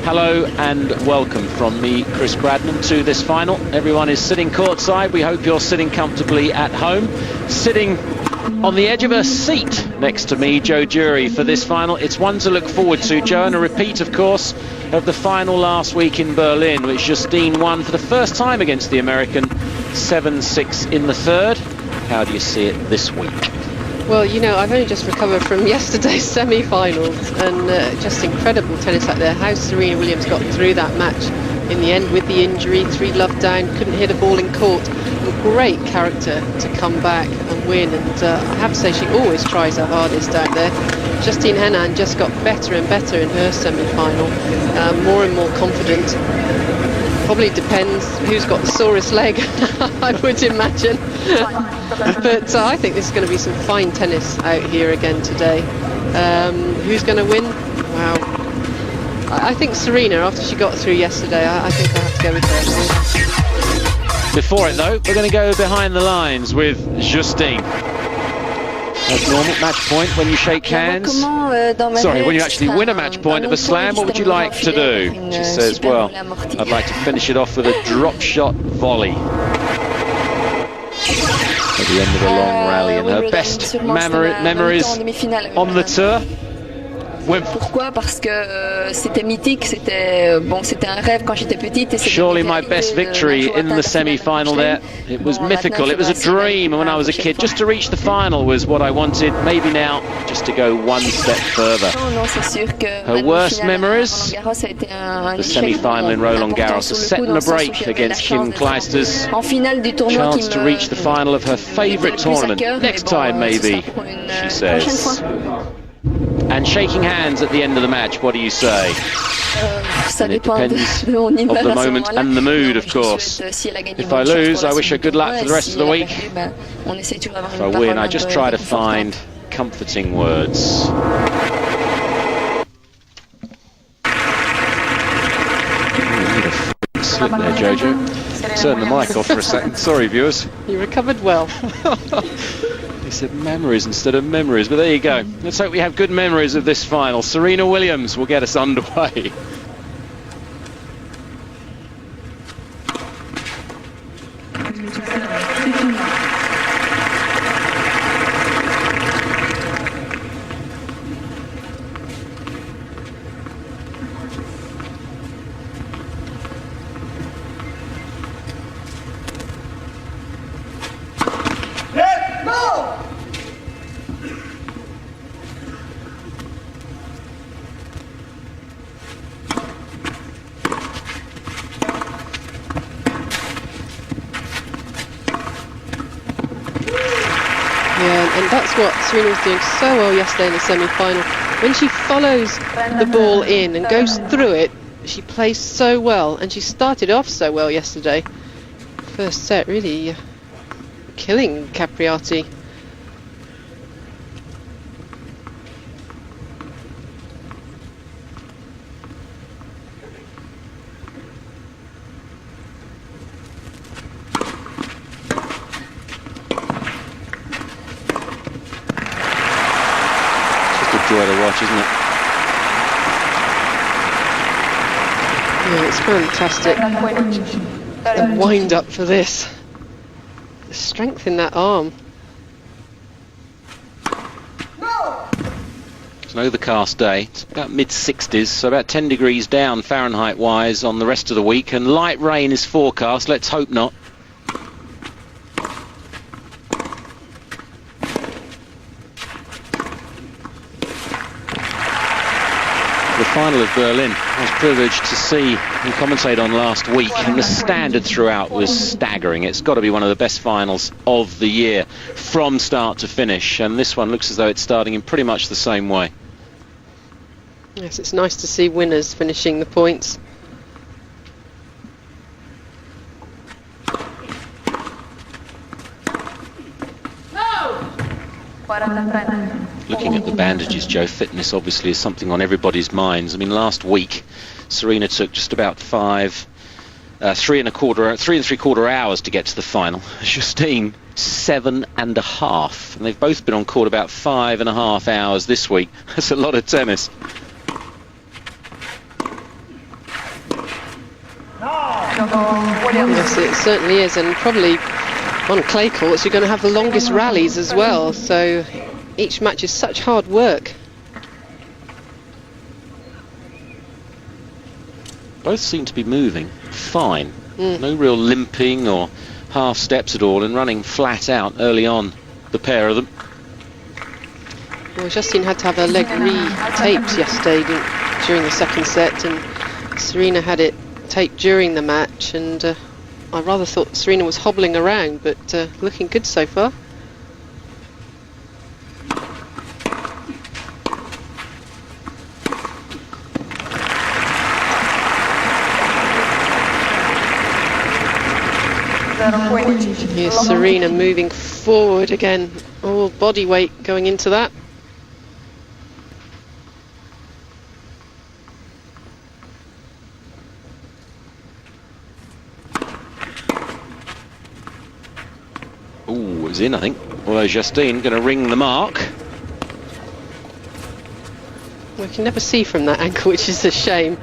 Hello and welcome from me, Chris Bradman, to this final. Everyone is sitting courtside. We hope you're sitting comfortably at home. Sitting on the edge of a seat next to me, Joe Jury, for this final. It's one to look forward to, Joe, and a repeat, of course, of the final last week in Berlin, which Justine won for the first time against the American, 7-6 in the third. How do you see it this week? Well, you know, I've only just recovered from yesterday's semi-finals, and just incredible tennis out there. How Serena Williams got through that match in the end with the injury, 3-love down, couldn't hit a ball in court. And great character to come back and win, and I have to say she always tries her hardest out there. Justine Henin just got better and better in her semi-final, more and more confident. Probably depends who's got the sorest leg, I would imagine. But I think this is going to be some fine tennis out here again today. Who's going to win? Wow. I think Serena, after she got through yesterday, I think I have to go with her. Before it, though, we're going to go behind the lines with Justine. As normal, match point when you shake hands. Sorry, when you actually win a match point of a slam, what would you like to do? She says, well, I'd like to finish it off with a drop shot volley. At the end of a long rally, and her best memories on the tour. Pourquoi? Parce que c'était mythique, c'était un rêve quand j'étais petite. Surely my best victory in the semi-final there. It was mythical, it was a dream when I was a kid. Just to reach the final was what I wanted. Maybe now just to go one step further. Her worst memories? The semi-final in Roland Garros, a set and a break against Kim Clijsters. Chance to reach the final of her favourite tournament. Next time maybe, she says. And shaking hands at the end of the match, what do you say? And it depends of the moment and the mood, of course. If I lose, I wish her good luck for the rest of the week. If I win, I just try to find comforting words. Slip there, Jojo. Turn the mic off for a second. Sorry, viewers. You recovered well. He said memories instead of memories, but there you go. Let's hope we have good memories of this final. Serena Williams will get us underway. And that's what Serena was doing so well yesterday in the semi-final. When she follows the ball in and goes through it, she plays so well, and she started off so well yesterday. First set really killing Capriati. Joy to watch, isn't it? Yeah, it's fantastic. The wind up for this. The strength in that arm. It's an overcast day. It's about mid-60s, so about 10 degrees down Fahrenheit-wise on the rest of the week, and light rain is forecast. Let's hope not. The final of Berlin I was privileged to see and commentate on last week, and the standard throughout was staggering. It's got to be one of the best finals of the year from start to finish, and this one looks as though it's starting in pretty much the same way. Yes, it's nice to see winners finishing the points. Looking at the bandages, Joe, fitness obviously is something on everybody's minds. I mean, last week Serena took just about 3 and 3/4 hours to get to the final. Justine, 7.5, and they've both been on court about 5.5 hours this week. That's a lot of tennis. Yes, it certainly is, and probably on clay courts you're going to have the longest rallies as well, so each match is such hard work. Both seem to be moving fine. No real limping or half steps at all, and running flat out early on, the pair of them. Well, Justine had to have her leg re-taped yesterday during the second set, and Serena had it taped during the match, and I rather thought Serena was hobbling around, but looking good so far. Here's Serena moving forward again, all body weight going into that. Ooh, it was in, I think. Although Justine going to ring the mark. We can never see from that angle, which is a shame.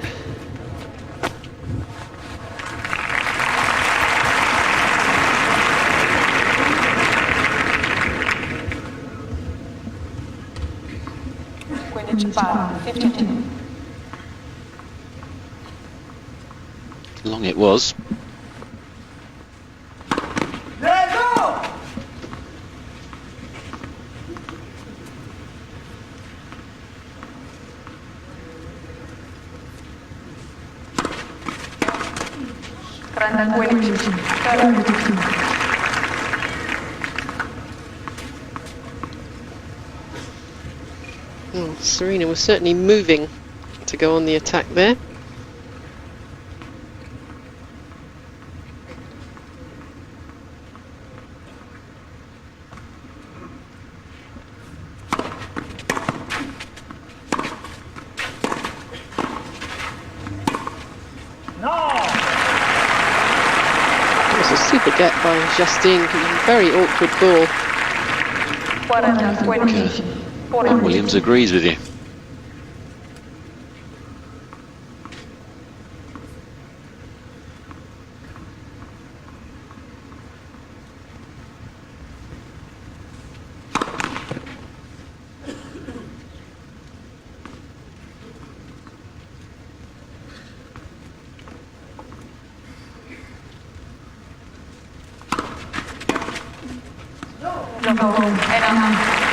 Long it was. Well, Serena was certainly moving to go on the attack there. It was a super get by Justine, very awkward ball. Williams agrees with you.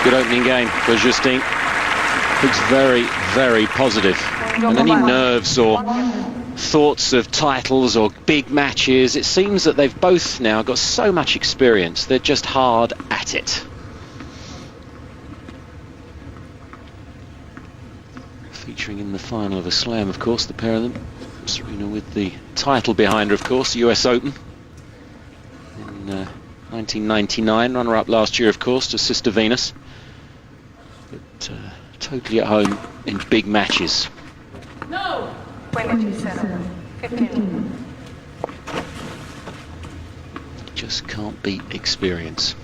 Good opening game for Justine. Looks very, very positive. And any nerves or thoughts of titles or big matches, it seems that they've both now got so much experience, they're just hard at it. Featuring in the final of a slam, of course, the pair of them. Serena with the title behind her, of course, the US Open. In 1999, runner-up last year, of course, to Sister Venus. But totally at home in big matches. No. 27-15. Just can't beat experience.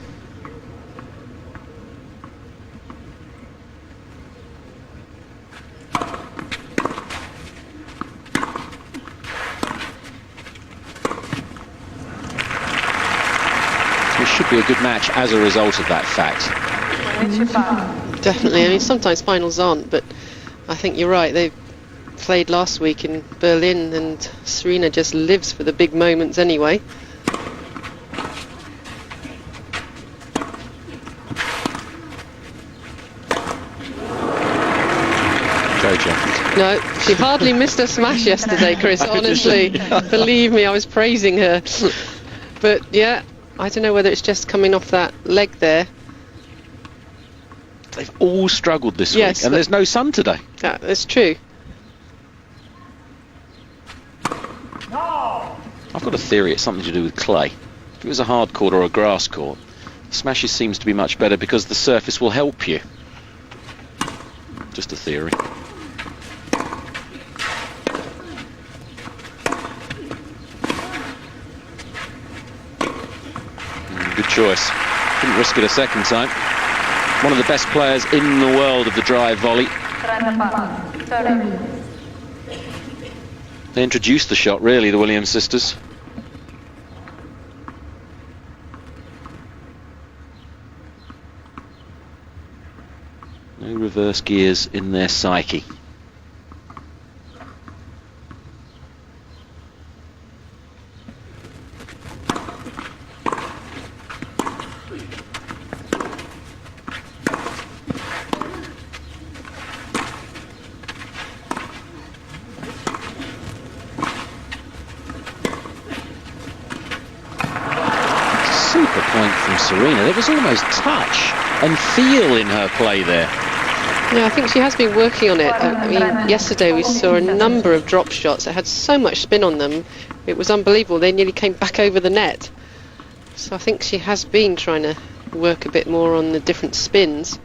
It should be a good match as a result of that fact. Definitely. I mean, sometimes finals aren't, but I think you're right. They played last week in Berlin, and Serena just lives for the big moments anyway. Jojo. No, she hardly missed a smash yesterday, Chris, honestly. Believe me, I was praising her. But yeah, I don't know whether it's just coming off that leg there. They've all struggled this week, and there's no sun today. That's true. I've got a theory it's something to do with clay. If it was a hard court or a grass court, smashes seems to be much better because the surface will help you. Just a theory. Good choice. Didn't risk it a second time. One of the best players in the world of the drive volley. They introduced the shot, really, the Williams sisters. reverse gears in their psyche. Super point from Serena. There was almost touch and feel in her play there. Yeah, I think she has been working on it. I mean, yesterday we saw a number of drop shots that had so much spin on them. It was unbelievable. They nearly came back over the net. So I think she has been trying to work a bit more on the different spins.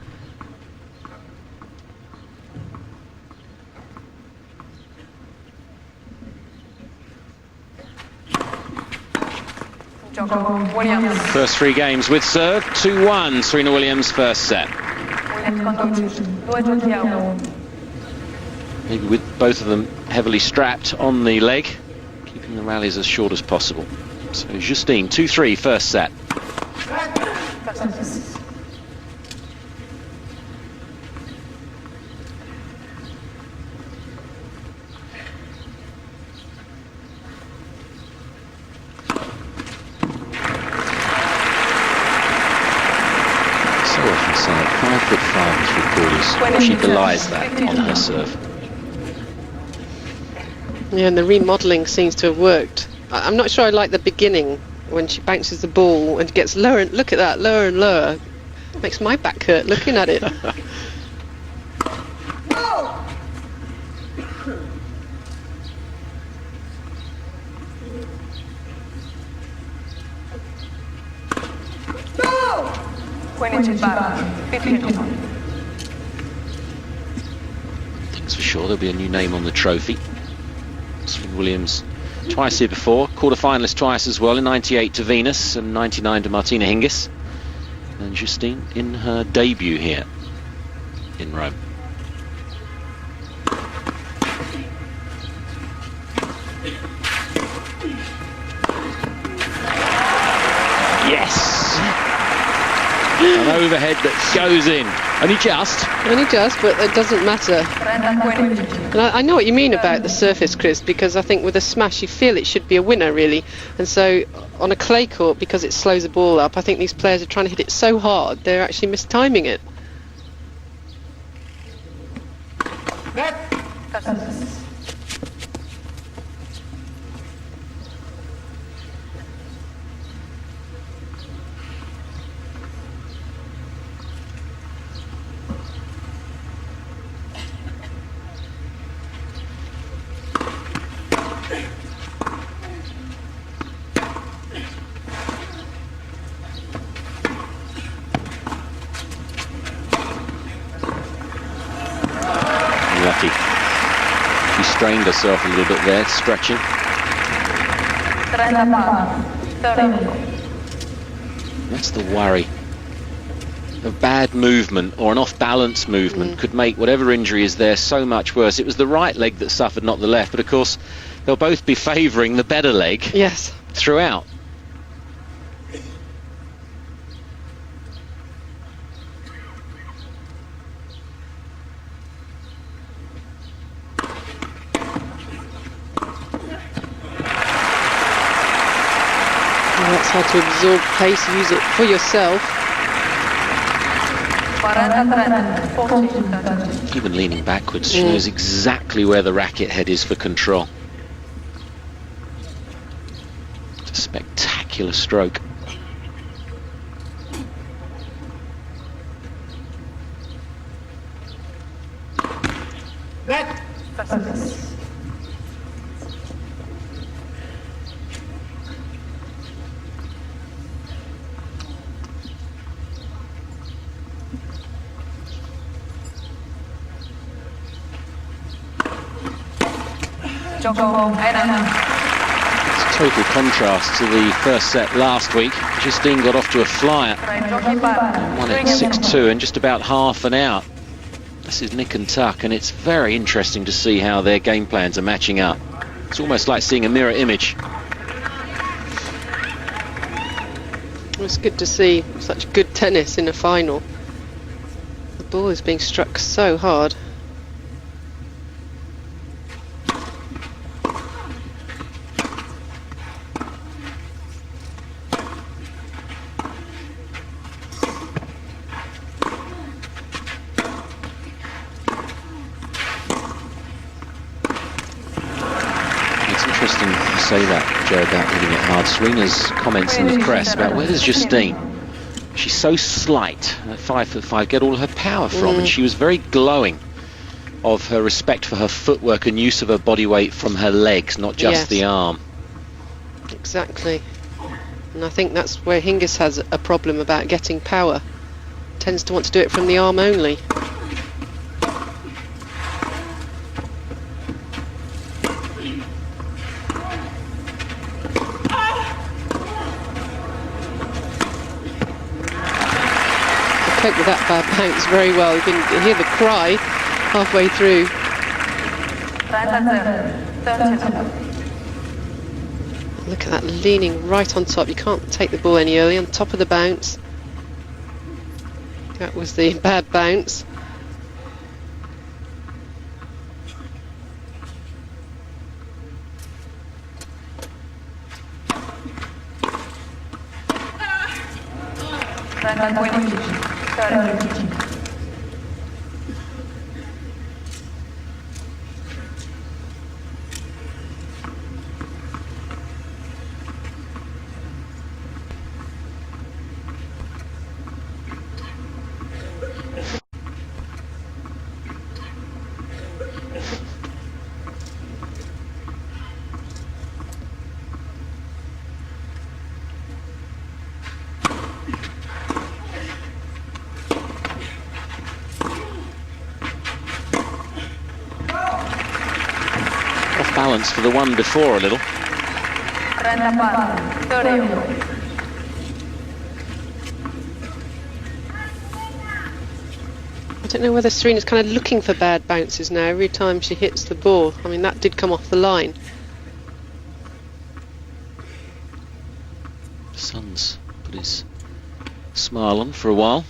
First 3 games with serve, 2-1, Serena Williams first set. Maybe with both of them heavily strapped on the leg, keeping the rallies as short as possible. So Justine, 2-3, first set. So often said, 5'5" 3/4. She belies that on her serve. Yeah, and the remodelling seems to have worked. I'm not sure I like the beginning when she bounces the ball and gets lower. And look at that, lower and lower. Makes my back hurt looking at it. Things for sure, there'll be a new name on the trophy. Serena Williams twice here before, quarter-finalist twice as well, in 98 to Venus and 99 to Martina Hingis. And Justine in her debut here in Rome. Yes! An overhead that goes in. Only just, but it doesn't matter. And I know what you mean about the surface, Chris, because I think with a smash you feel it should be a winner, really. And so on a clay court, because it slows the ball up, I think these players are trying to hit it so hard they're actually mistiming it. Lucky. She strained herself a little bit there, stretching. That's the worry. A bad movement or an off-balance movement could make whatever injury is there so much worse. It was the right leg that suffered, not the left, but of course they'll both be favouring the better leg throughout. That's how to absorb pace, use it for yourself. Even leaning backwards, she knows exactly where the racket head is for control. It's a spectacular stroke. It's total contrast to the first set last week. Justine got off to a flyer, won it 6-2 in just about half an hour. This is nick and tuck, and it's very interesting to see how their game plans are matching up. It's almost like seeing a mirror image. It's good to see such good tennis in a final. ball is being struck so hard. It's interesting you say that, Joe, about hitting it hard. Serena's comments in the press about where does Justine, she's so slight at 5'5", get all her power from, and she was very glowing of her respect for her footwork and use of her body weight from her legs, not just the arm. Exactly. And I think that's where Hingis has a problem about getting power. Tends to want to do it from the arm only. Cope with that bad bounce very well. You can hear the cry halfway through. Look at that, leaning right on top. You can't take the ball any earlier, on top of the bounce. That was the bad bounce. Off balance for the one before a little. I don't know whether Serena's kind of looking for bad bounces now every time she hits the ball. I mean, that did come off the line. Son's put his smile on for a while.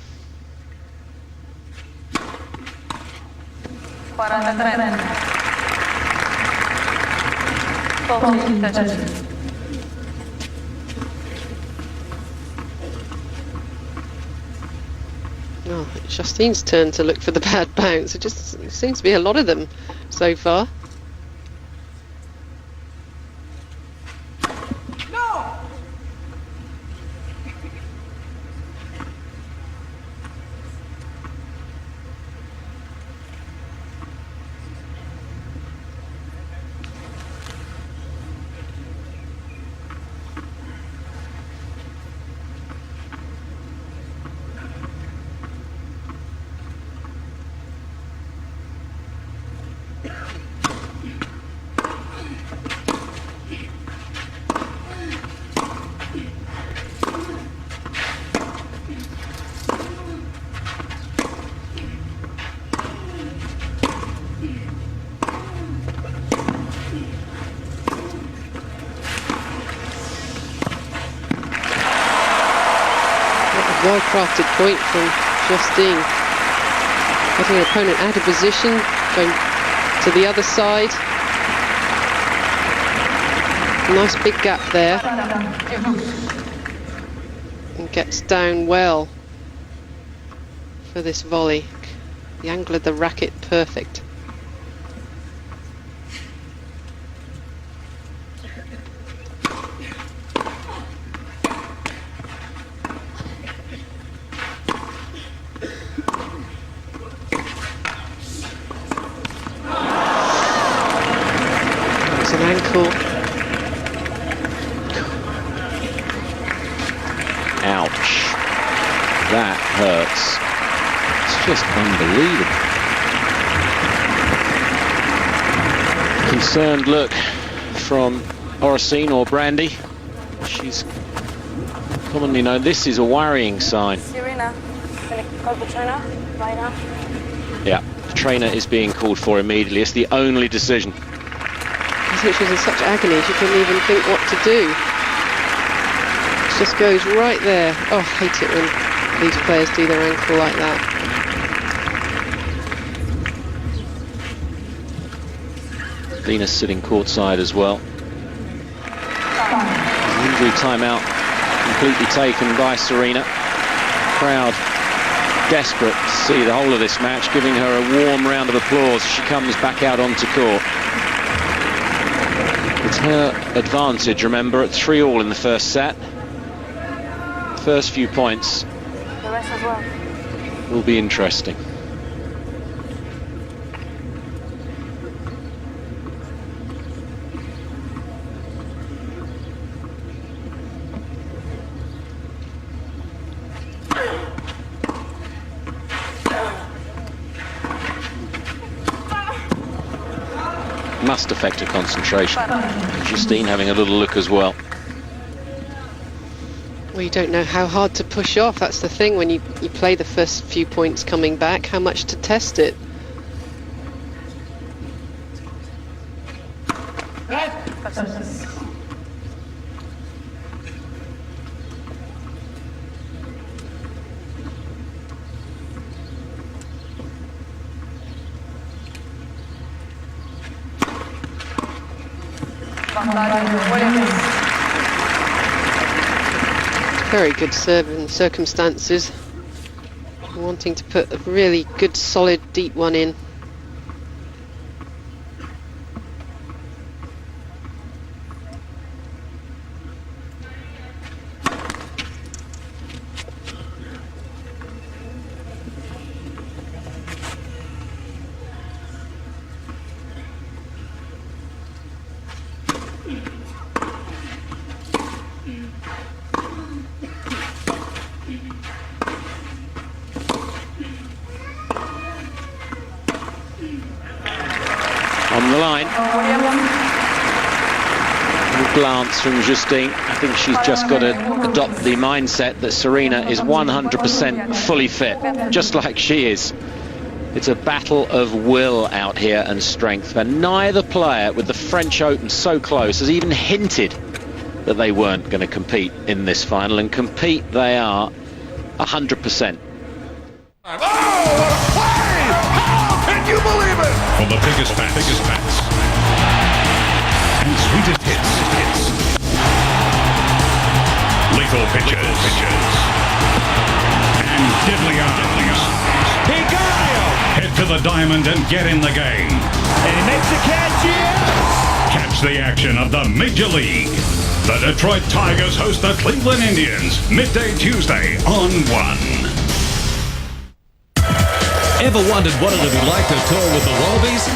Oh, it's Justine's turn to look for the bad bounce. It just seems to be a lot of them so far. Well-crafted point from Justine. Getting an opponent out of position, going to the other side. Nice big gap there. And gets down well for this volley. The angle of the racket perfect. An ankle. Ouch. That hurts. It's just unbelievable. Concerned look from Oracene or Brandy. She's commonly known. This is a worrying sign. Serena, can I call the trainer right now? Yeah, the trainer is being called for immediately. It's the only decision. I think she was in such agony she couldn't even think what to do. It just goes right there. Oh, I hate it when these players do their ankle like that. Venus sitting courtside as well. Injury timeout completely taken by Serena. Crowd desperate to see the whole of this match, giving her a warm round of applause as she comes back out onto court. It's her advantage, remember, at 3-all in the first set. First few points The rest as well. will be interesting. Must affect her concentration. Justine having a little look as well. Well, you don't know how hard to push off. That's the thing when you play the first few points coming back, how much to test it. Very good serve in circumstances. Wanting to put a really good, solid, deep one in. On the line. A glance from Justine. I think she's just got to adopt the mindset that Serena is 100% fully fit, just like she is. It's a battle of will out here and strength, and neither player with the French Open so close has even hinted that they weren't going to compete in this final, and compete they are 100%. Oh, what a play! How can you believe it? For the biggest bats, and sweetest hits. Lethal pitches, and deadly arms. Higaio! Head to the diamond and get in the game. And he makes the catch here! Catch the action of the Major League. The Detroit Tigers host the Cleveland Indians midday Tuesday on 1. Ever wondered what it would be like to tour with the Wallabies?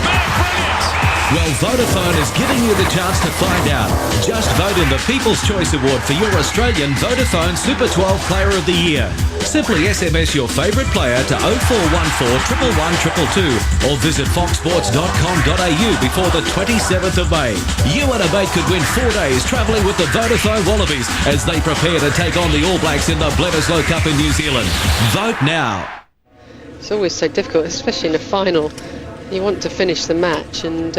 Well, Vodafone is giving you the chance to find out. Just vote in the People's Choice Award for your Australian Vodafone Super 12 Player of the Year. Simply SMS your favourite player to 0414 111 222 or visit foxsports.com.au before the 27th of May. You and a mate could win 4 days travelling with the Vodafone Wallabies as they prepare to take on the All Blacks in the Bledisloe Cup in New Zealand. Vote now. It's always so difficult, especially in a final. You want to finish the match, and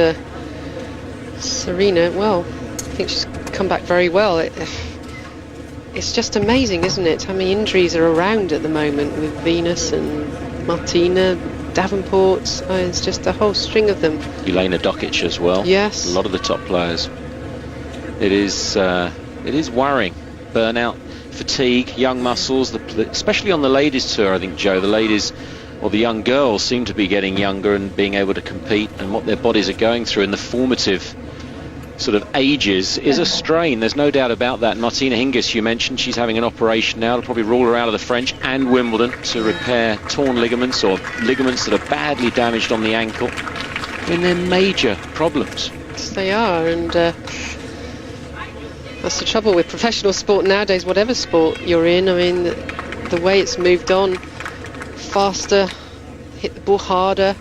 Serena, well, I think she's come back very well. It's just amazing, isn't it? How many injuries are around at the moment with Venus and Martina, Davenport. It's just a whole string of them. Elena Dokic as well. Yes. A lot of the top players. It is worrying. Burnout, fatigue, young muscles, especially on the ladies tour, I think, Joe. The ladies, or the young girls, seem to be getting younger and being able to compete, and what their bodies are going through in the formative sort of ages is a strain. There's no doubt about that. Martina Hingis, you mentioned, she's having an operation now. They'll probably rule her out of the French and Wimbledon to repair torn ligaments or ligaments that are badly damaged on the ankle. I mean, they're major problems. Yes, they are, and that's the trouble with professional sport nowadays, whatever sport you're in. I mean, the way it's moved on, faster, hit the ball harder,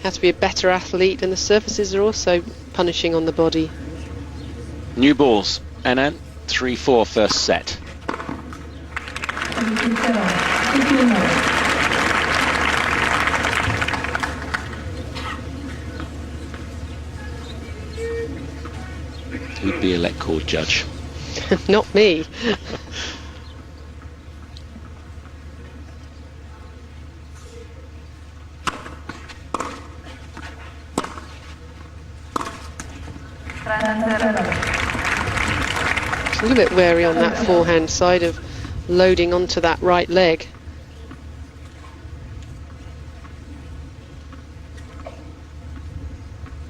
have to be a better athlete, and the surfaces are also punishing on the body. New balls. Anand, 3-4 first set. Who'd be a let call judge? Not me. A little bit wary on that forehand side of loading onto that right leg.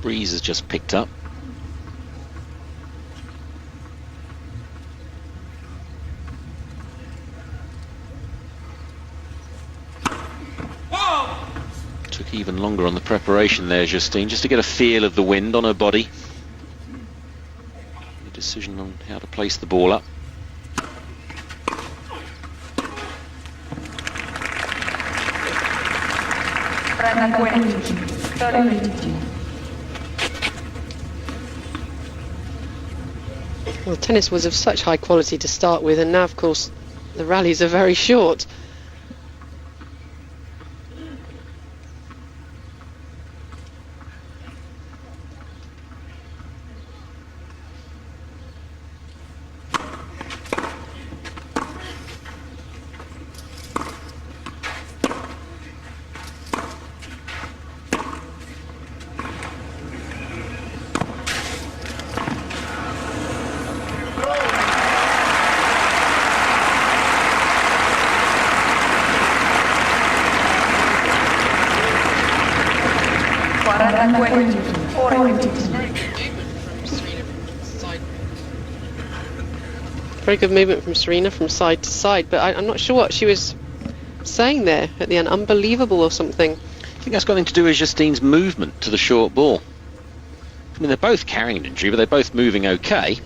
Breeze has just picked up. Took even longer on the preparation there, Justine, just to get a feel of the wind on her body. A decision on how to place the ball up. Well, tennis was of such high quality to start with, and now, of course, the rallies are very short. Very good movement from Serena from side to side, but I'm not sure what she was saying there at the end. Unbelievable or something. I think that's got something to do with Justine's movement to the short ball. I mean, they're both carrying an injury, but they're both moving okay.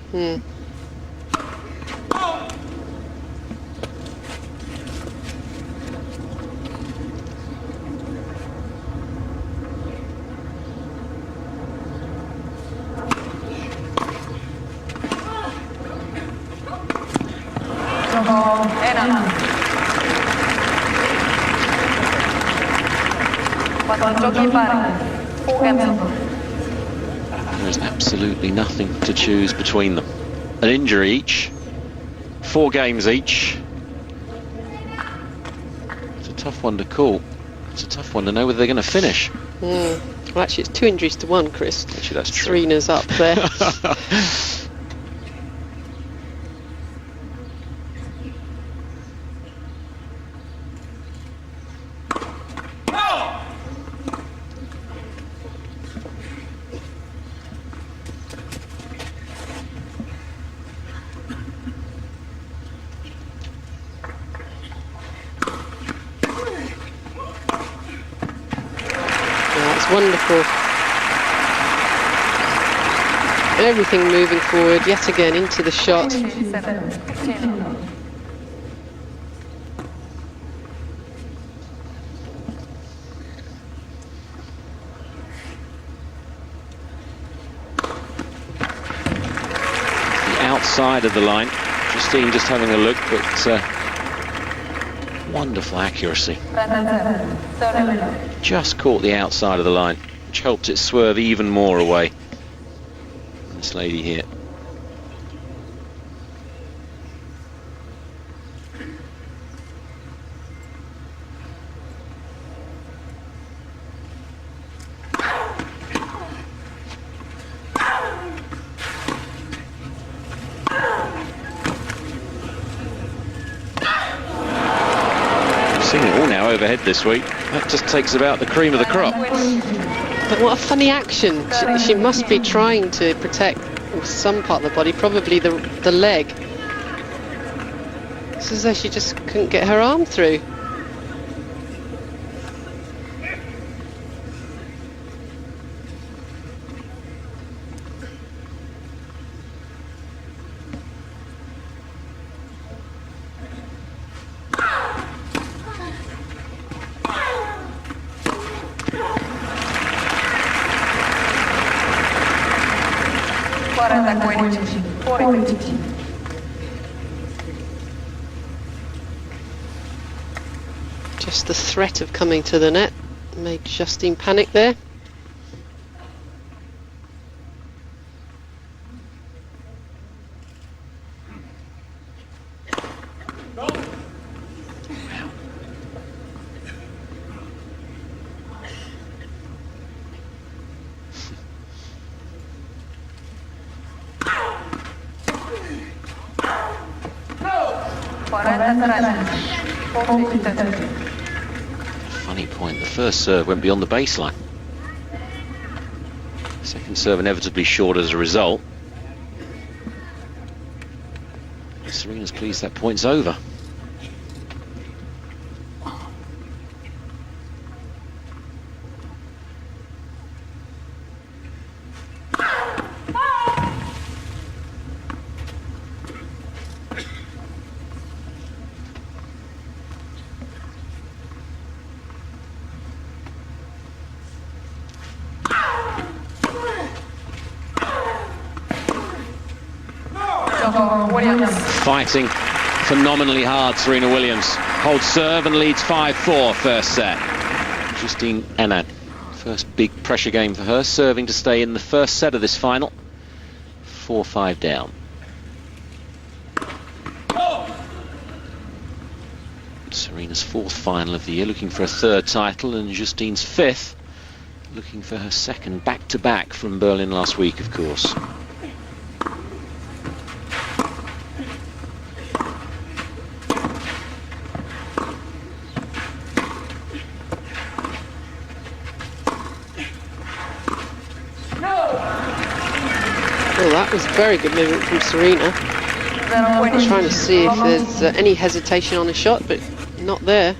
There's absolutely nothing to choose between them. An injury each, 4 games each. It's a tough one to call. It's a tough one to know whether they're going to finish. Well, actually, it's 2 injuries to 1, Chris. Actually, that's true. Serena's up there. Wonderful. And everything moving forward yet again into the shot. The outside of the line. Justine just having a look, but wonderful accuracy. Just caught the outside of the line, which helped it swerve even more away. This lady here. Seeing it all now overhead this week. That just takes about the cream of the crop. But what a funny action. She must be trying to protect some part of the body, probably the leg. It's as though she just couldn't get her arm through. Just the threat of coming to the net made Justine panic there. Funny point, the first serve went beyond the baseline. Second serve inevitably short as a result. Serena's pleased that point's over. Fighting phenomenally hard, Serena Williams. Holds serve and leads 5-4 first set. Justine Henin, first big pressure game for her, serving to stay in the first set of this final. 4-5 down. Serena's fourth final of the year, looking for a third title, and Justine's fifth, looking for her second back-to-back from Berlin last week, of course. Well, that was very good movement from Serena. Trying to see if there's any hesitation on the shot, but not there.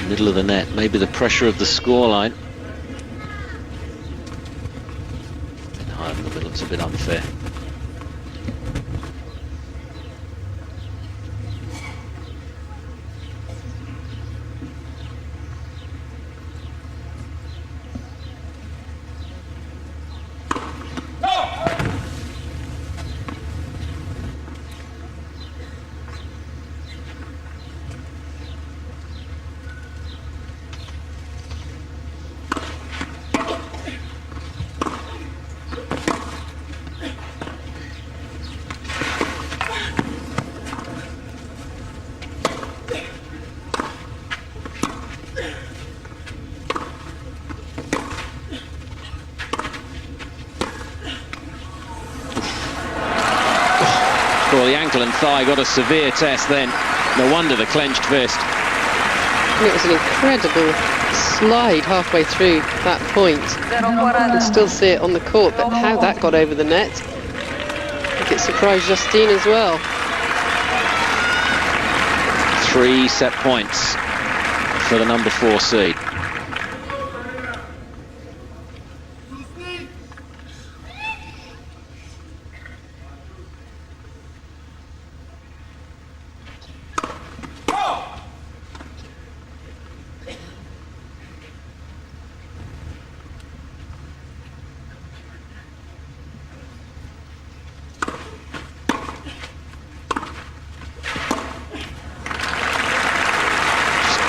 Middle of the net, maybe the pressure of the scoreline. A bit high in the middle, it's a bit unfair. Well, the ankle and thigh got a severe test then. No wonder the clenched fist. And it was an incredible slide halfway through that point. You can still see it on the court, but how that got over the net, I think it surprised Justine as well. 3 set points for the number 4 seed.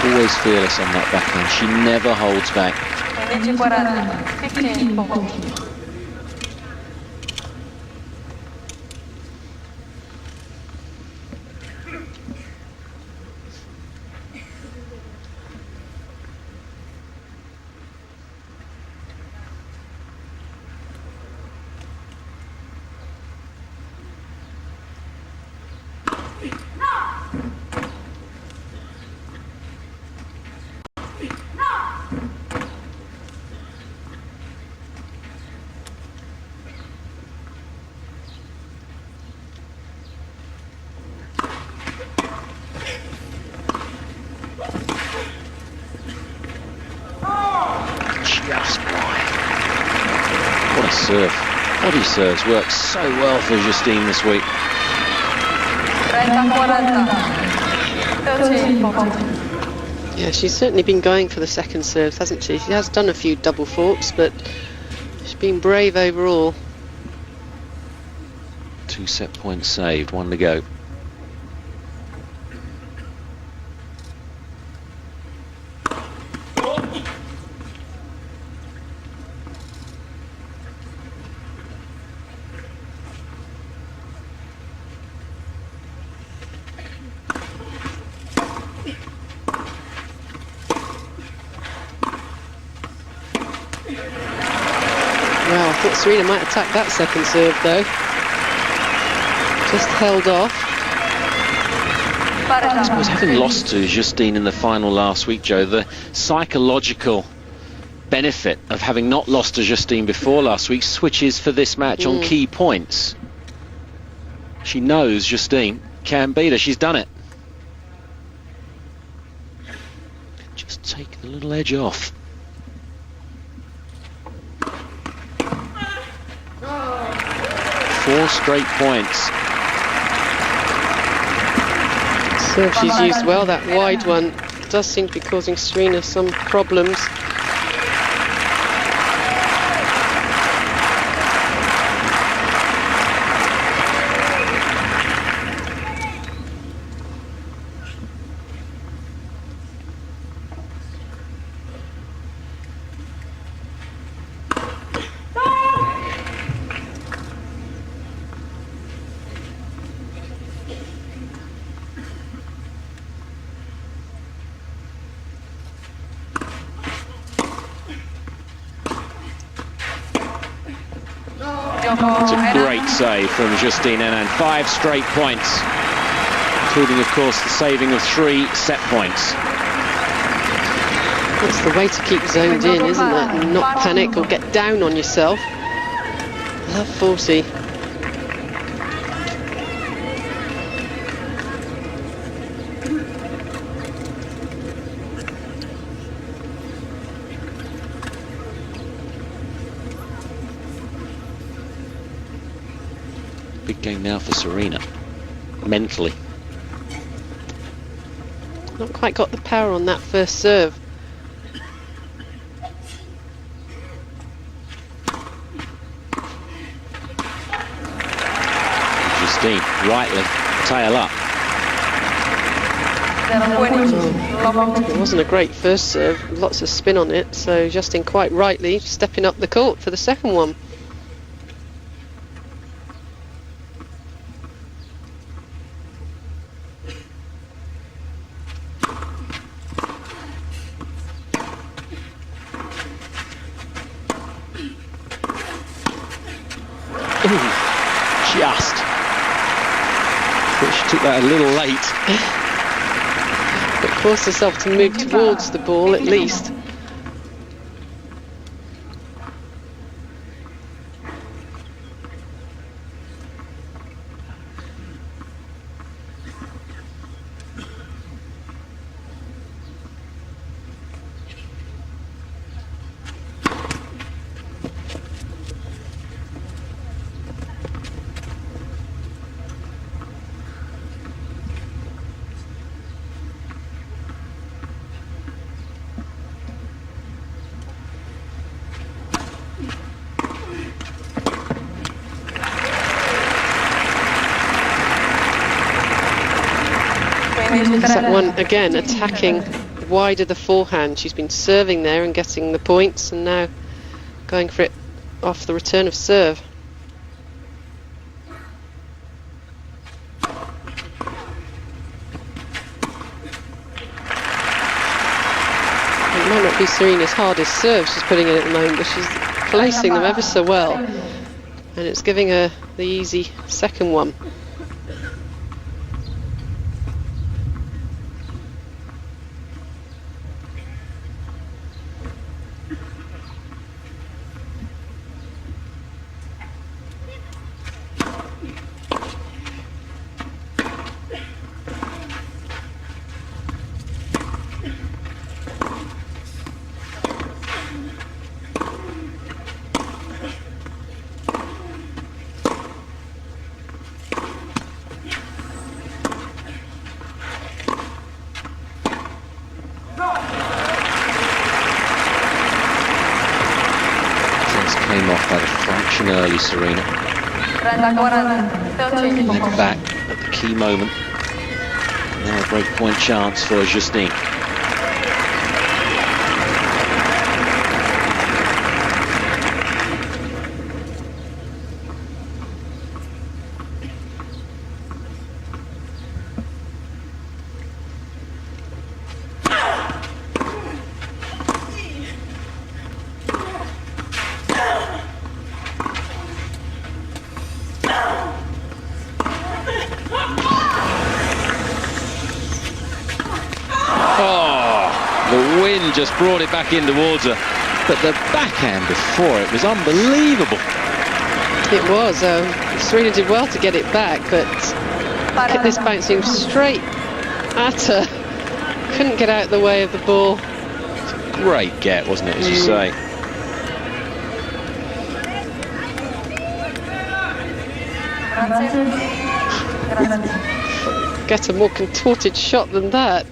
Always fearless on that backhand. She never holds back. Just wide. What a serve. Body serves worked so well for Justine this week. Yeah, she's certainly been going for the second serve, hasn't she? She has done a few double forks, but she's been brave overall. 2 set points saved, 1 to go. Well, I thought Serena might attack that second serve though. Just held off. I suppose having lost to Justine in the final last week, Joe, the psychological benefit of having not lost to Justine before last week switches for this match on key points. She knows Justine can beat her. She's done it. Just take the little edge off. Four straight points. Serve she's used well, that wide one does seem to be causing Serena some problems. It's a great save from Justine Henin. 5 straight points, including, of course, the saving of 3 set points. That's the way to keep zoned in, isn't it? And not panic or get down on yourself. Love 40. Big game now for Serena, mentally. Not quite got the power on that first serve. Justine, rightly, tail up. It wasn't a great first serve, lots of spin on it, so Justine quite rightly stepping up the court for the second one. Just. But she took that a little late. But forced herself to move towards the ball at least. That one again attacking wide of the forehand. She's been serving there and getting the points, and now going for it off the return of serve. It might not be Serena's hardest serve she's putting in at the moment, but she's placing them ever so well, and it's giving her the easy second one. Came off by a fraction early, Serena. Back at the key moment. Now a break point chance for Justine. The wind just brought it back in towards her, but the backhand before it was unbelievable. It was. Serena did well to get it back, but kept this bouncing straight at her. Couldn't get out of the way of the ball. Great get, wasn't it, as you say? Get a more contorted shot than that.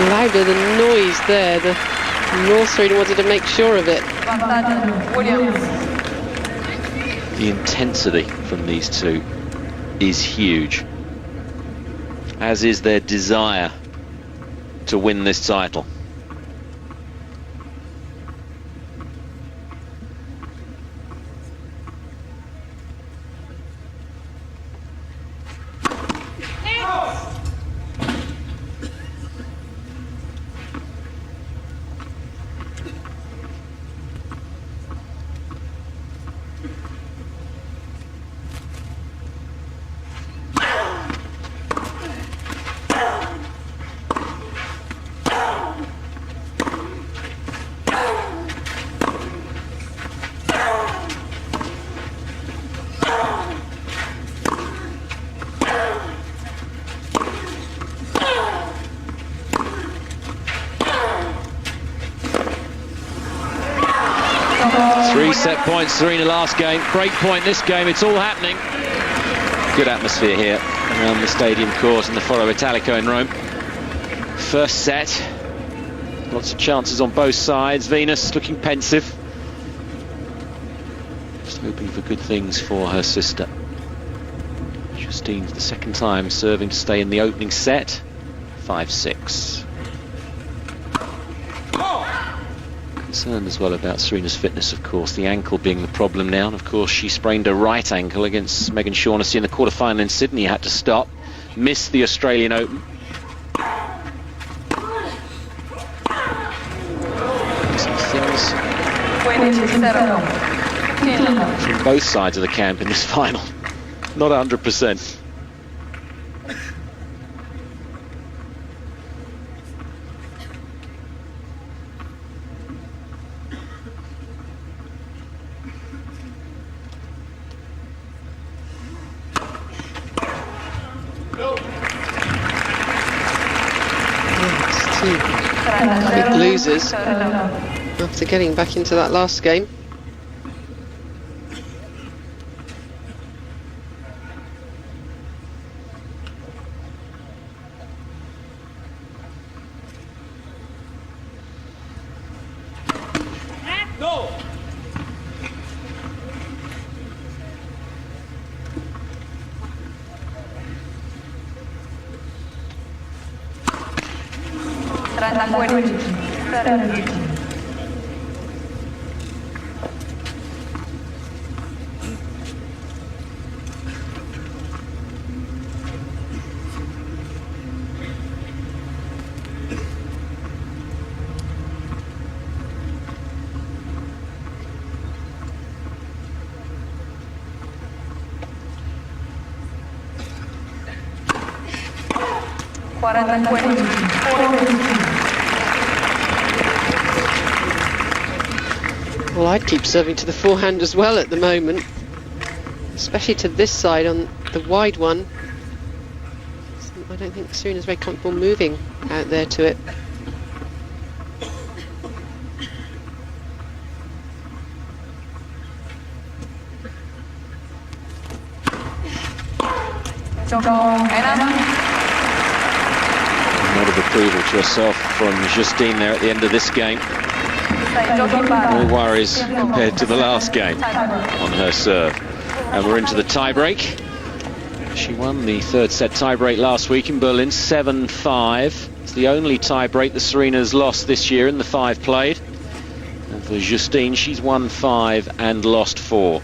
Louder the noise there, the North Serena wanted to make sure of it. The intensity from these two is huge, as is their desire to win this title. Three-set points, Serena last game. Break point this game, it's all happening. Good atmosphere here around the stadium court in the Foro Italico in Rome. First set, lots of chances on both sides. Venus looking pensive. Just hoping for good things for her sister. Justine for the second time serving to stay in the opening set. 5-6. Concerned as well about Serena's fitness, of course, the ankle being the problem now, and of course she sprained her right ankle against Megan Shaughnessy in the quarterfinal in Sydney, had to stop, missed the Australian Open. Some things from both sides of the camp in this final, not 100%. Big losers after getting back into that last game. Well, I'd keep serving to the forehand as well at the moment, especially to this side on the wide one. I don't think Serena's very comfortable moving out there to it. A lot of approval to herself from Justine there at the end of this game. No worries compared to the last game on her serve. And we're into the tie-break. She won the third set tie-break last week in Berlin, 7-5. It's the only tie-break that Serena's lost this year in the 5 played. And for Justine, she's won 5 and lost 4.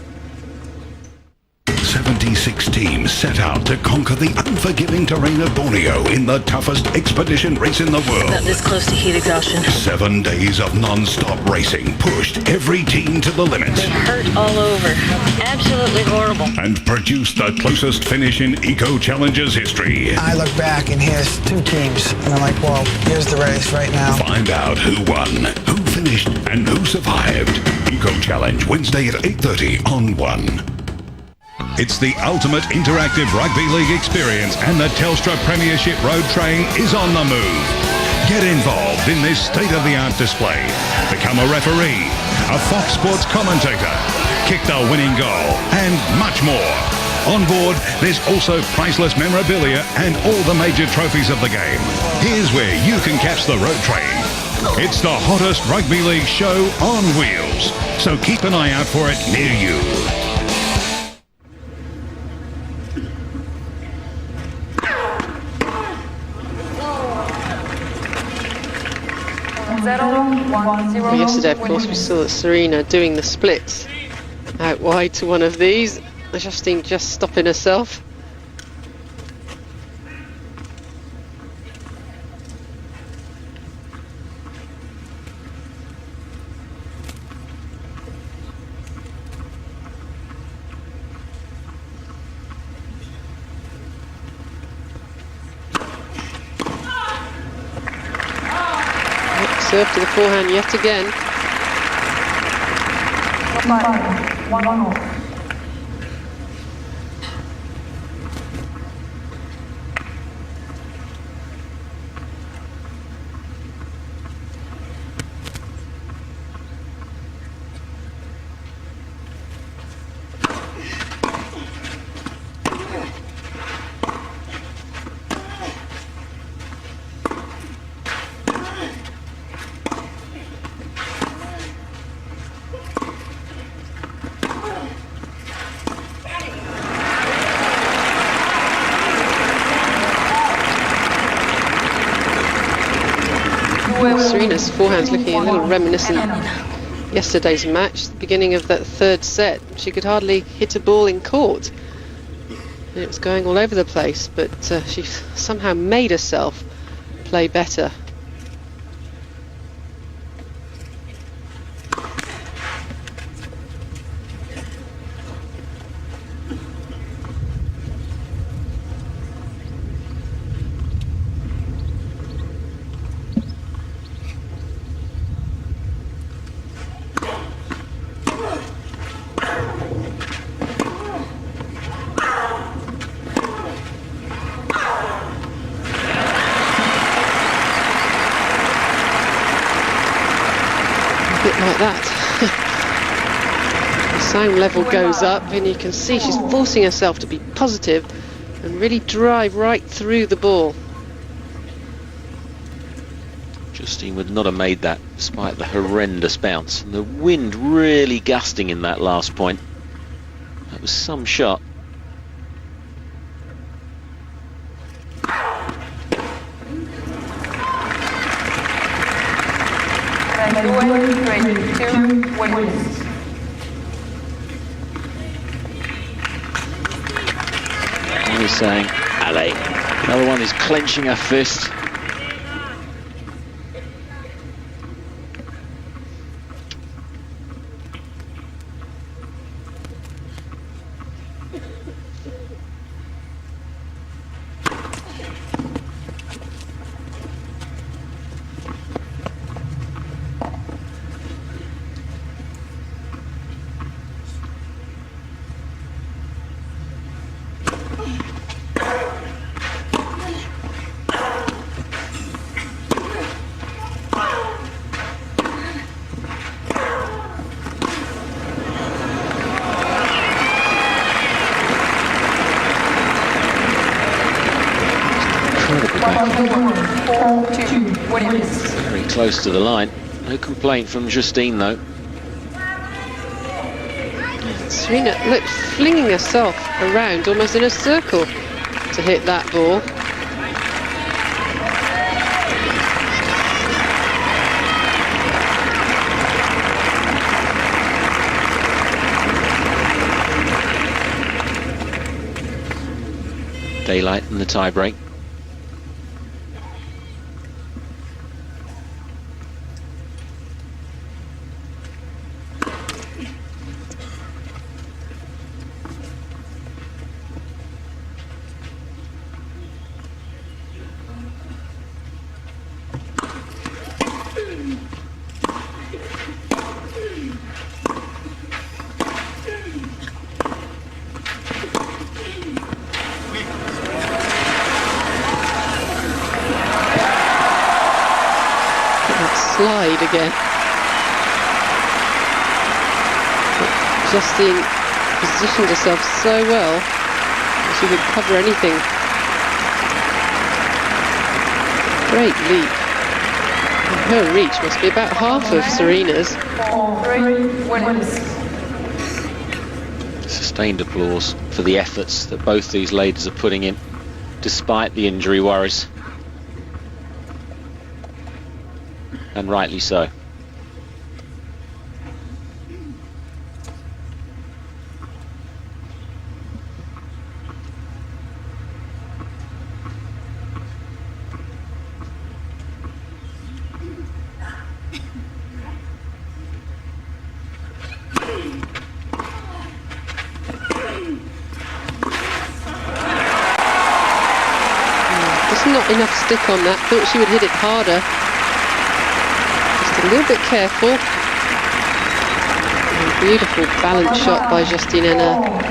76 teams set out to conquer the unforgiving terrain of Borneo in the toughest expedition race in the world. Not this close to heat exhaustion. 7 days of non-stop racing pushed every team to the limits. They hurt all over. Absolutely horrible. And produced the closest finish in Eco Challenge's history. I look back and here's 2 teams, and I'm like, well, here's the race right now. Find out who won, who finished, and who survived. Eco Challenge, Wednesday at 8:30 on 1. It's the ultimate interactive rugby league experience, and the Telstra Premiership Road Train is on the move. Get involved in this state-of-the-art display. Become a referee, a Fox Sports commentator, kick the winning goal, and much more. On board, there's also priceless memorabilia and all the major trophies of the game. Here's where you can catch the Road Train. It's the hottest rugby league show on wheels, so keep an eye out for it near you. Well, yesterday, of course, we saw that Serena doing the splits out wide to one of these. Justine just stopping herself. Serve to the forehand yet again. Serena's forehand's looking a little reminiscent of yesterday's match, the beginning of that third set. She could hardly hit a ball in court. And it was going all over the place, but she somehow made herself play better. Like that. The sound level goes up and you can see she's forcing herself to be positive and really drive right through the ball. Justine would not have made that despite the horrendous bounce, and the wind really gusting in that last point. That was some shot. One is saying, allez. Another one is clenching her fist. Very close to the line. No complaint from Justine, though. Serena, look, flinging herself around almost in a circle to hit that ball. Daylight in the tie-break. Slide again. Justine positioned herself so well that she could cover anything. Great leap. And her reach must be about half of Serena's. Sustained applause for the efforts that both these ladies are putting in, despite the injury worries. And rightly so. Just not enough stick on that. Thought she would hit it harder. A little bit careful. And beautiful balance shot by Justine Henin.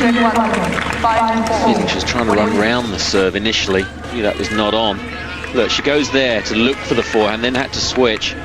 I think she was trying to run round the serve initially. Knew that was not on. Look, she goes there to look for the forehand, then had to switch.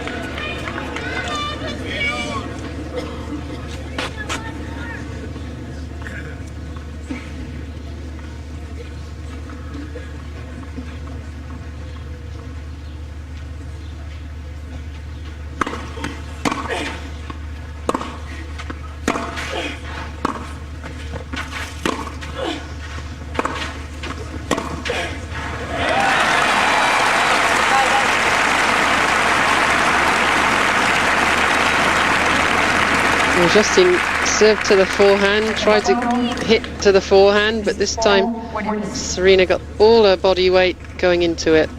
Justine served to the forehand, tried to hit to the forehand, but this time Serena got all her body weight going into it.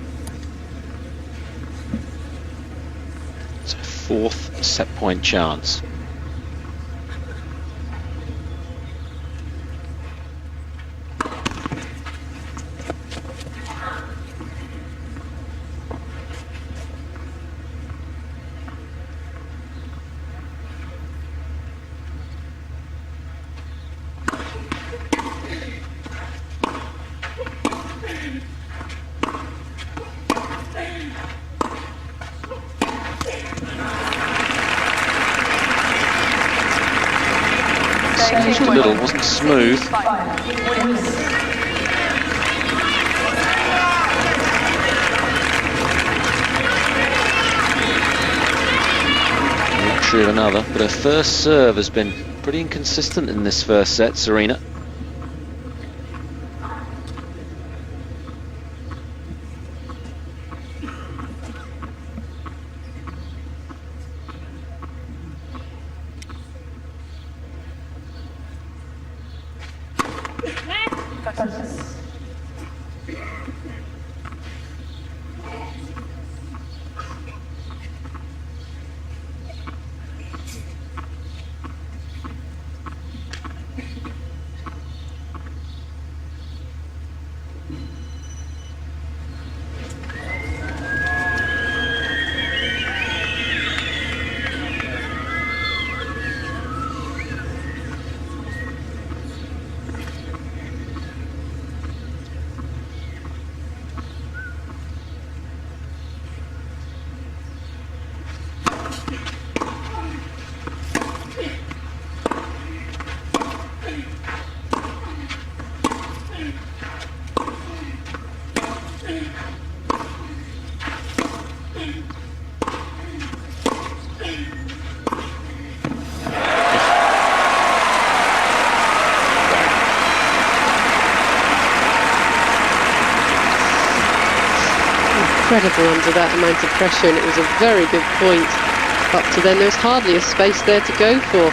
It's a fourth set point chance. Just a little, wasn't smooth. Luxury of another, but her first serve has been pretty inconsistent in this first set, Serena. incredible under that amount of pressure, and it was a very good point. Up to then, there was hardly a space there to go for.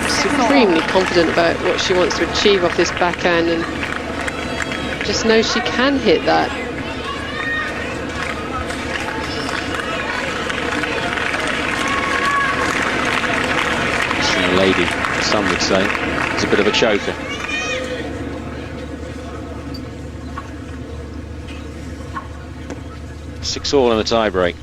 Supremely confident about what she wants to achieve off this backhand, and just knows she can hit that. A lady, some would say, is a bit of a choker. Six all in the tie-break.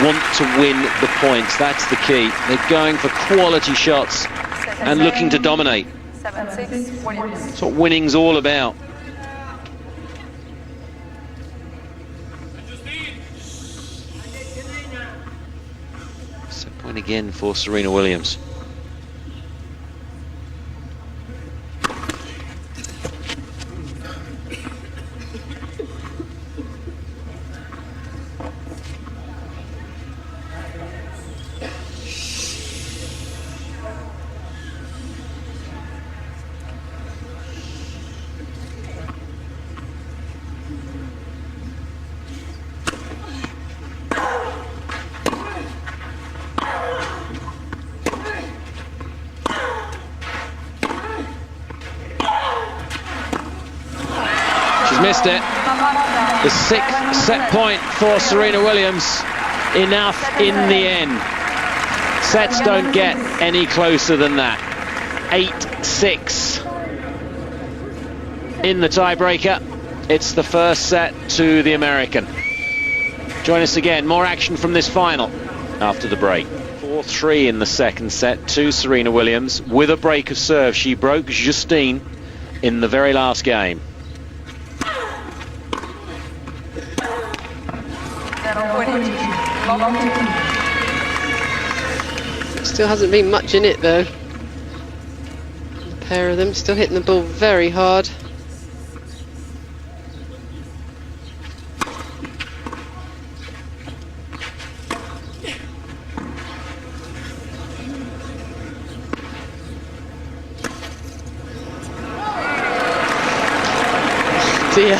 Want to win the points, that's the key. They're going for quality shots and looking to dominate. That's what winning's all about. Set point again for Serena Williams. Missed it. The sixth set point for Serena Williams. Enough in the end. Sets don't get any closer than that. 8-6 in the tiebreaker. It's the first set to the American. Join us again. More action from this final after the break. 4-3 in the second set to Serena Williams with a break of serve. She broke Justine in the very last game. Still hasn't been much in it though. The pair of them still hitting the ball very hard. Dear.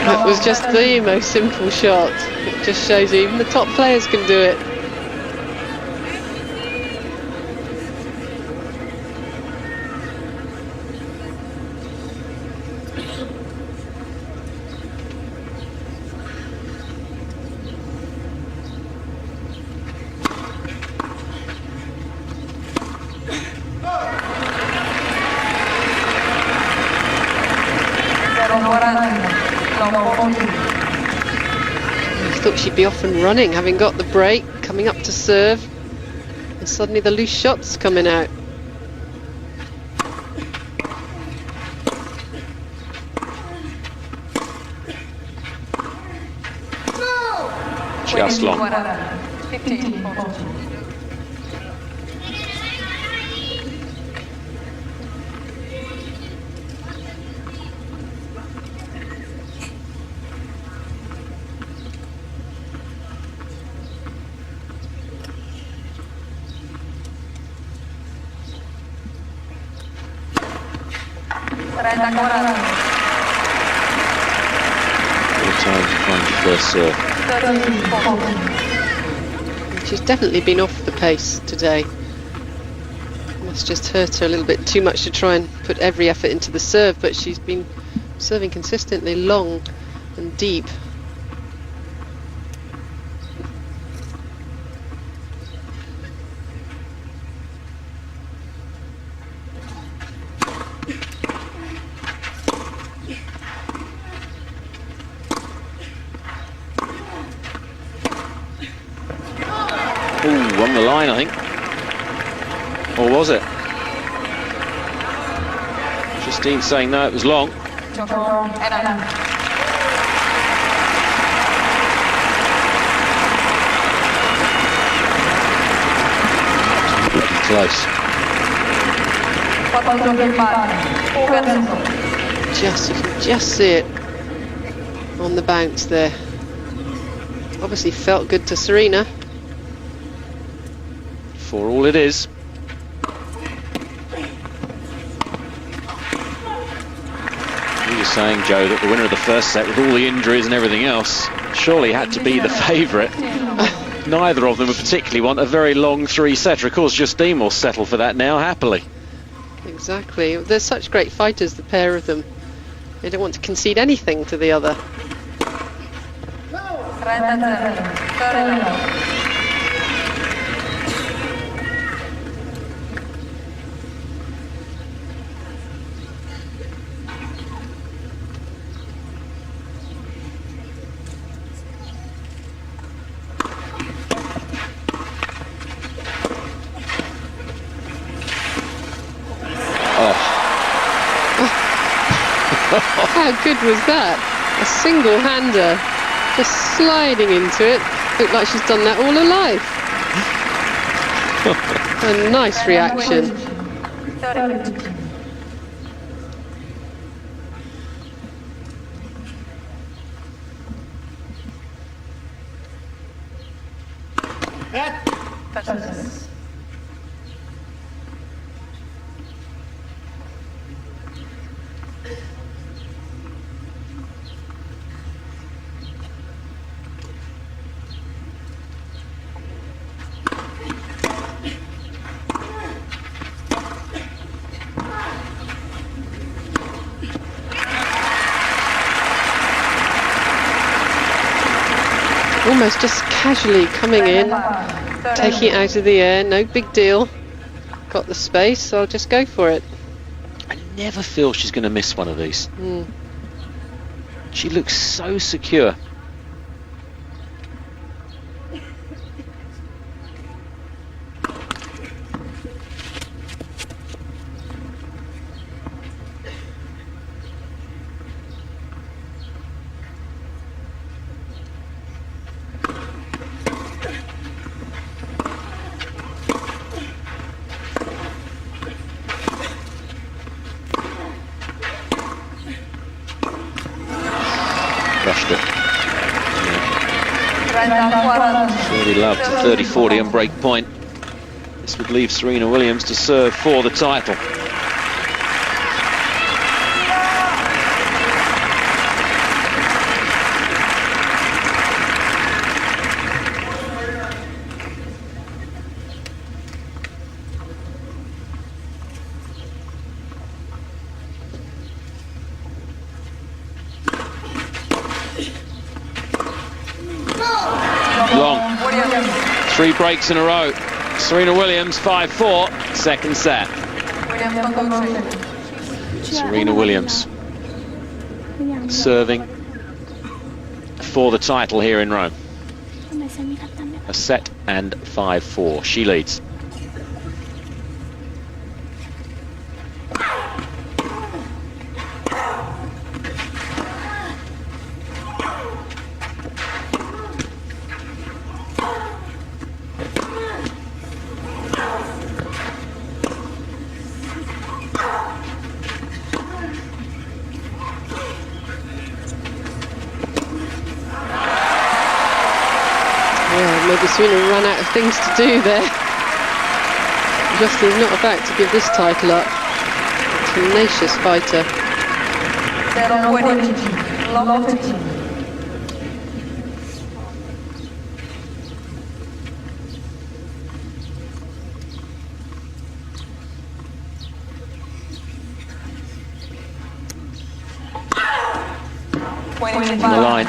That was just the most simple shot. It just shows even the top players can do it. I thought she'd be off and running, having got the break, coming up to serve, and suddenly the loose shot's coming out. Just long. Time to find your first serve. She's definitely been off the pace today. Must just hurt her a little bit too much to try and put every effort into the serve, but she's been serving consistently long and deep. Ooh, on the line, I think. Or was it? Justine saying no, it was long. close. You can just see it on the bounce there. Obviously felt good to Serena. For all it is. You were saying, Joe, that the winner of the first set, with all the injuries and everything else, surely had to be the favourite. Neither of them would particularly want a very long three-setter. Of course, Justine will settle for that now, happily. Exactly. They're such great fighters, the pair of them. They don't want to concede anything to the other. How good was that? A single-hander, just sliding into it. Looked like she's done that all her life. A nice reaction. Almost just casually coming in, taking it out of the air, no big deal. Got the space, so I'll just go for it. I never feel she's going to miss one of these. She looks so secure. Rushed it. Yeah. 30 love to 30-40 on break point. This would leave Serena Williams to serve for the title. Long. 3 breaks in a row. Serena Williams 5-4, second set. Serena Williams serving for the title here in Rome. A set and 5-4. She leads. Maybe Serena ran out of things to do there. Justine's not about to give this title up. Tenacious fighter. On the line.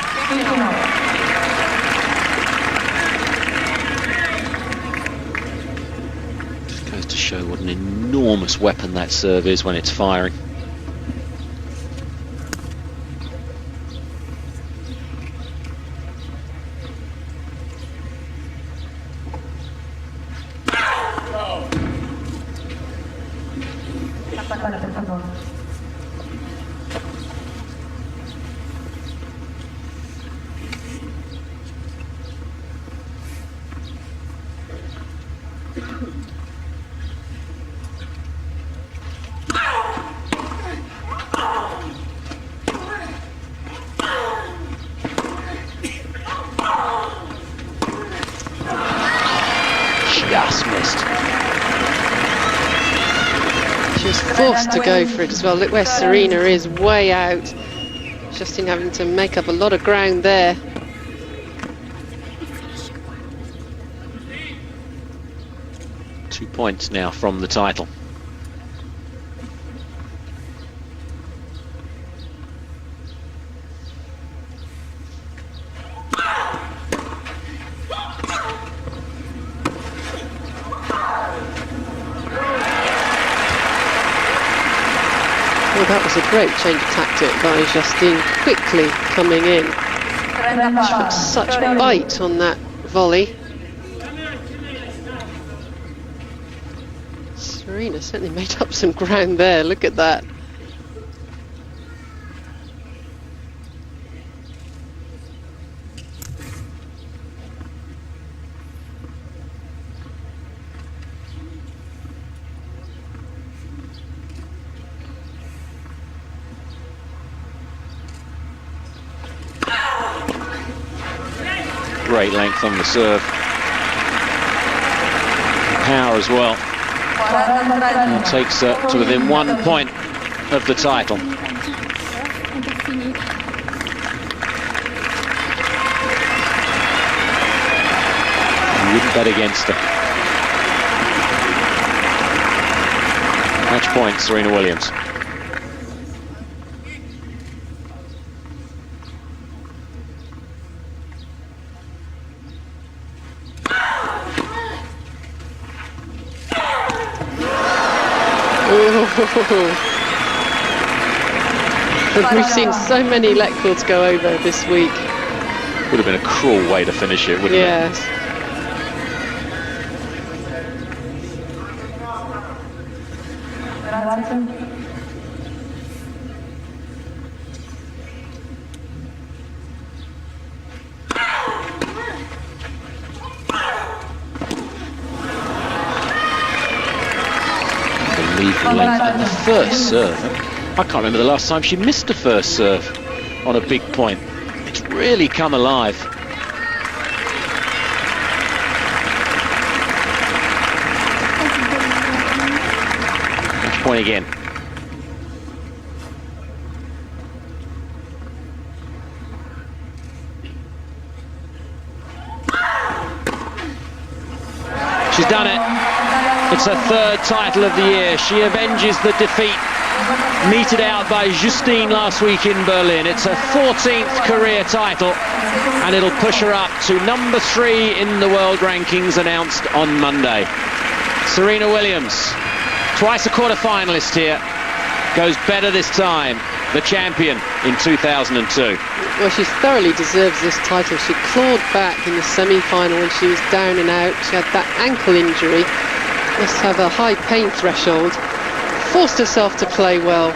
To show what an enormous weapon that serve is when it's firing. just missed. She was forced to go for it as well. Look where Serena is, way out. Justine having to make up a lot of ground there. Two points now from the title. Well, that was a great change of tactic by Justine, quickly coming in. She put such bite on that volley. Serena certainly made up some ground there, look at that. Great length on the serve. Power as well. And takes her to within 1 point of the title. You wouldn't bet against her. Match point, Serena Williams. We've seen so many let cords go over this week. Would have been a cruel way to finish it, wouldn't it? Yes. Length on the first serve. I can't remember the last time she missed a first serve on a big point. It's really come alive. Match point again. She's done it. It's her third title of the year. She avenges the defeat meted out by Justine last week in Berlin. It's her 14th career title, and it'll push her up to number 3 in the world rankings announced on Monday. Serena Williams, twice a quarter-finalist here, goes better this time. The champion in 2002. Well, she thoroughly deserves this title. She clawed back in the semi-final when she was down and out. She had that ankle injury. Must have a high pain threshold. Forced herself to play well.